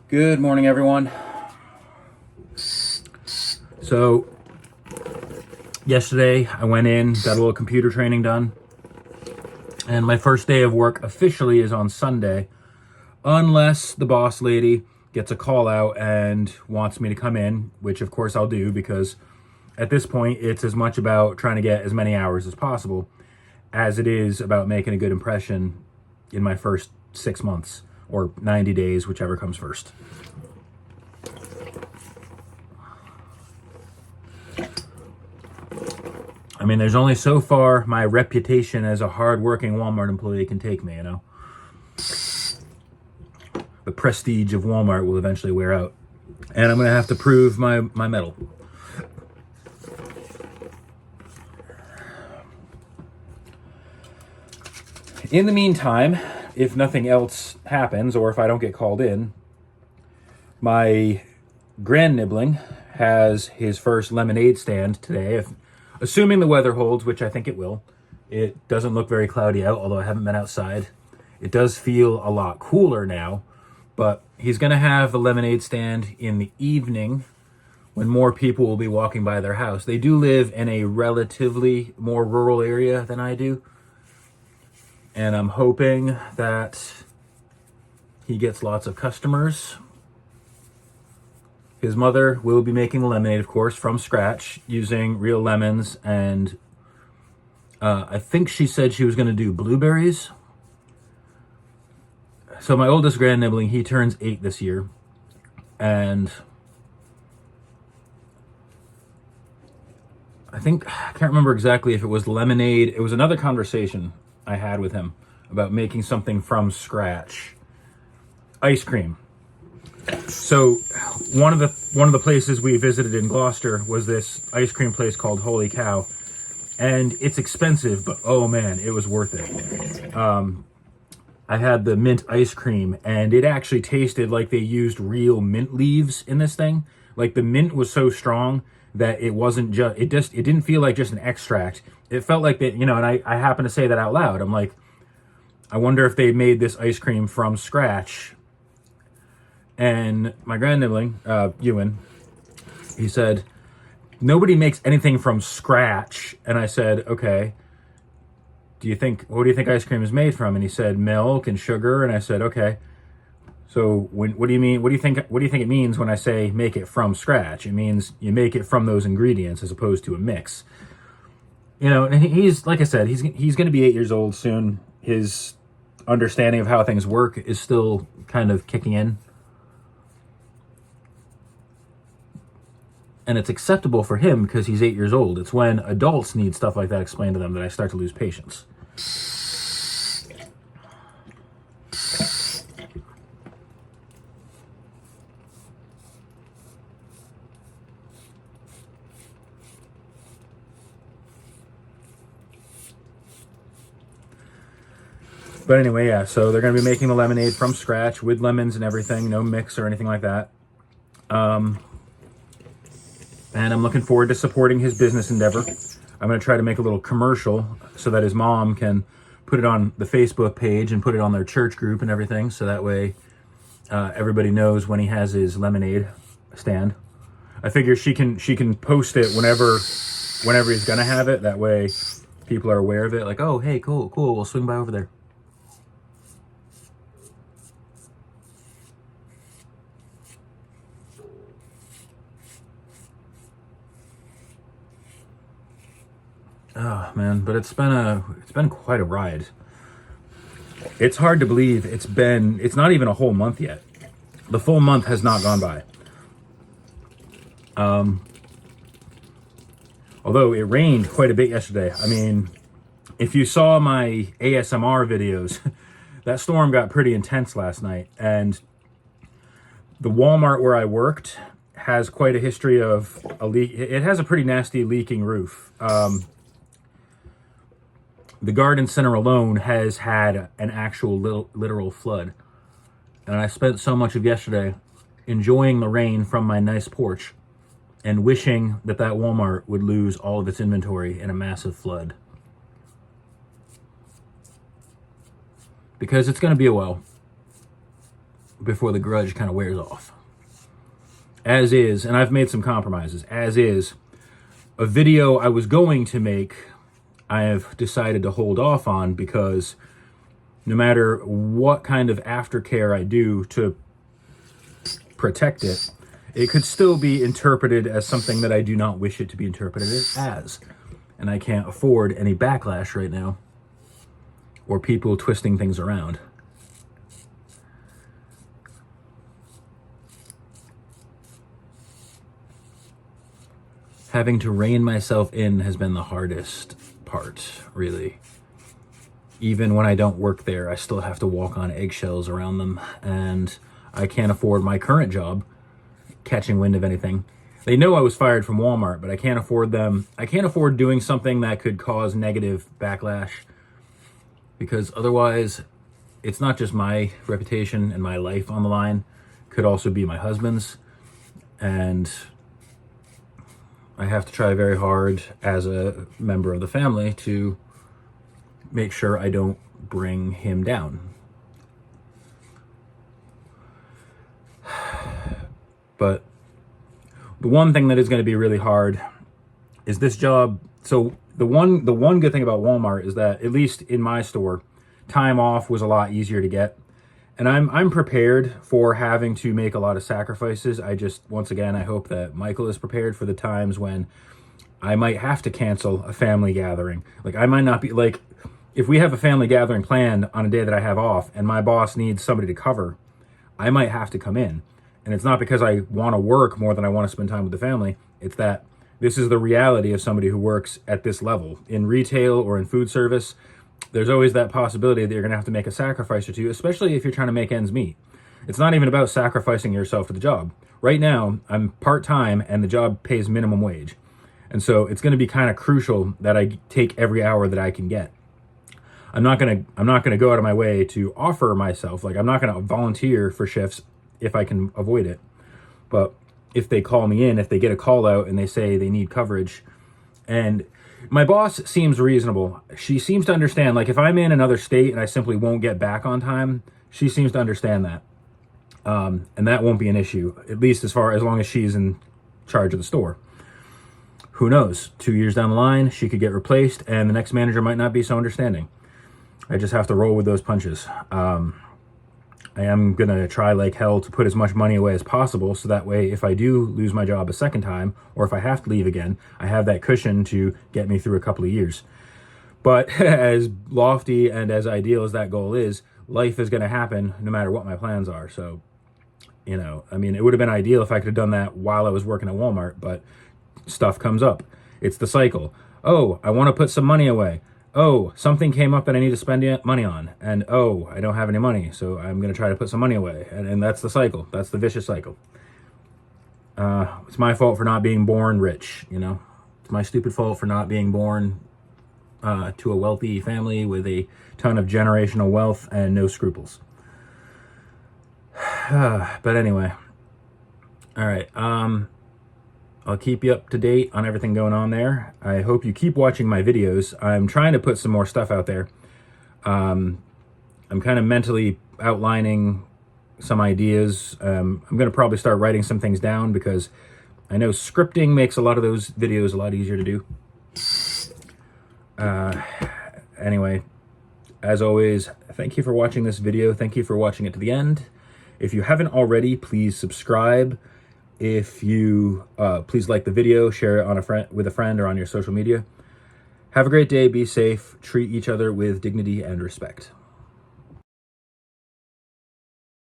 Good morning, everyone. So, yesterday I went in, got a little computer training done, and my first day of work officially is on Sunday, unless the boss lady gets a call out and wants me to come in, which of course I'll do, because at this point it's as much about trying to get as many hours as possible as it is about making a good impression in my first 6 months or 90 days, whichever comes first. I mean, there's only so far my reputation as a hard-working Walmart employee can take me, you know? The prestige of Walmart will eventually wear out. And I'm going to have to prove my mettle. In the meantime, if nothing else happens, or if I don't get called in, my Grandnibbling has his first lemonade stand today. Assuming the weather holds, which I think it will. It doesn't look very cloudy out, although I haven't been outside. It does feel a lot cooler now, but he's going to have the lemonade stand in the evening when more people will be walking by their house. They do live in a relatively more rural area than I do, and I'm hoping that he gets lots of customers. His mother will be making the lemonade, of course, from scratch, using real lemons, and I think she said she was going to do blueberries. So my oldest Grandnibbling, he turns 8 this year, and I can't remember exactly if it was lemonade. It was another conversation I had with him about making something from scratch. Ice cream. So one of the places we visited in Gloucester was this ice cream place called Holy Cow, and it's expensive, but oh man, it was worth it. I had the mint ice cream, and it actually tasted like they used real mint leaves in this thing. Like, the mint was so strong that it wasn't just, it didn't feel like just an extract. It felt like that, you know, and I happened to say that out loud. I'm like, I wonder if they made this ice cream from scratch. And my Grandnibbling, Ewan, he said, nobody makes anything from scratch. And I said, okay, what do you think ice cream is made from? And he said, milk and sugar. And I said, okay. So what do you mean? What do you think it means when I say make it from scratch? It means you make it from those ingredients as opposed to a mix. You know, and he's, like I said, he's going to be 8 years old soon. His understanding of how things work is still kind of kicking in. And it's acceptable for him because he's 8 years old. It's when adults need stuff like that explained to them that I start to lose patience. But anyway, yeah, so they're going to be making the lemonade from scratch with lemons and everything, no mix or anything like that. And I'm looking forward to supporting his business endeavor. I'm going to try to make a little commercial so that his mom can put it on the Facebook page and put it on their church group and everything, so that way everybody knows when he has his lemonade stand. I figure she can post it whenever he's going to have it. That way people are aware of it. Like, oh, hey, cool, we'll swing by over there. Oh man, but it's been quite a ride. It's hard to believe it's not even a whole month yet. The full month has not gone by. Although it rained quite a bit yesterday. I mean, if you saw my ASMR videos, that storm got pretty intense last night, and the Walmart where I worked has quite a history of a leak. It has a pretty nasty leaking roof. The garden center alone has had an actual literal flood. And I spent so much of yesterday enjoying the rain from my nice porch and wishing that Walmart would lose all of its inventory in a massive flood. Because it's going to be a while before the grudge kind of wears off. As is, and I've made some compromises, as is, a video I was going to make, I have decided to hold off on because no matter what kind of aftercare I do to protect it, it could still be interpreted as something that I do not wish it to be interpreted as. And I can't afford any backlash right now or people twisting things around. Having to rein myself in has been the hardest part, really. Even when I don't work there, I still have to walk on eggshells around them, and I can't afford my current job catching wind of anything. They know I was fired from Walmart, but I can't afford them. I can't afford doing something that could cause negative backlash, because otherwise it's not just my reputation and my life on the line, it could also be my husband's, and I have to try very hard as a member of the family to make sure I don't bring him down. But the one thing that is going to be really hard is this job. So the one good thing about Walmart is that, at least in my store, time off was a lot easier to get. And I'm prepared for having to make a lot of sacrifices. Once again, I hope that Michael is prepared for the times when I might have to cancel a family gathering. Like, I might not be, like, if we have a family gathering planned on a day that I have off and my boss needs somebody to cover, I might have to come in. And it's not because I want to work more than I want to spend time with the family. It's that this is the reality of somebody who works at this level. In retail or in food service, there's always that possibility that you're going to have to make a sacrifice or two, especially if you're trying to make ends meet. It's not even about sacrificing yourself for the job. Right now, I'm part-time and the job pays minimum wage. And so it's going to be kind of crucial that I take every hour that I can get. I'm not going to go out of my way to offer myself. Like, I'm not going to volunteer for shifts if I can avoid it. But if they call me in, if they get a call out and they say they need coverage, and my boss seems reasonable. She seems to understand, like, if I'm in another state and I simply won't get back on time, she seems to understand that. And that won't be an issue, at least as long as she's in charge of the store. Who knows? 2 years down the line, she could get replaced and the next manager might not be so understanding. I just have to roll with those punches. I am going to try like hell to put as much money away as possible, so that way if I do lose my job a second time, or if I have to leave again, I have that cushion to get me through a couple of years. But as lofty and as ideal as that goal is, life is going to happen no matter what my plans are. So, I mean, it would have been ideal if I could have done that while I was working at Walmart, but stuff comes up. It's the cycle. Oh, I want to put some money away. Oh, something came up that I need to spend money on. And oh, I don't have any money, so I'm going to try to put some money away. And that's the cycle. That's the vicious cycle. It's my fault for not being born rich, It's my stupid fault for not being born to a wealthy family with a ton of generational wealth and no scruples. But anyway. All right. I'll keep you up to date on everything going on there. I hope you keep watching my videos. I'm trying to put some more stuff out there. I'm kind of mentally outlining some ideas. I'm going to probably start writing some things down because I know scripting makes a lot of those videos a lot easier to do. Anyway, as always, thank you for watching this video. Thank you for watching it to the end. If you haven't already, please subscribe. If you please like the video, share it with a friend or on your social media. Have a great day, be safe, treat each other with dignity and respect.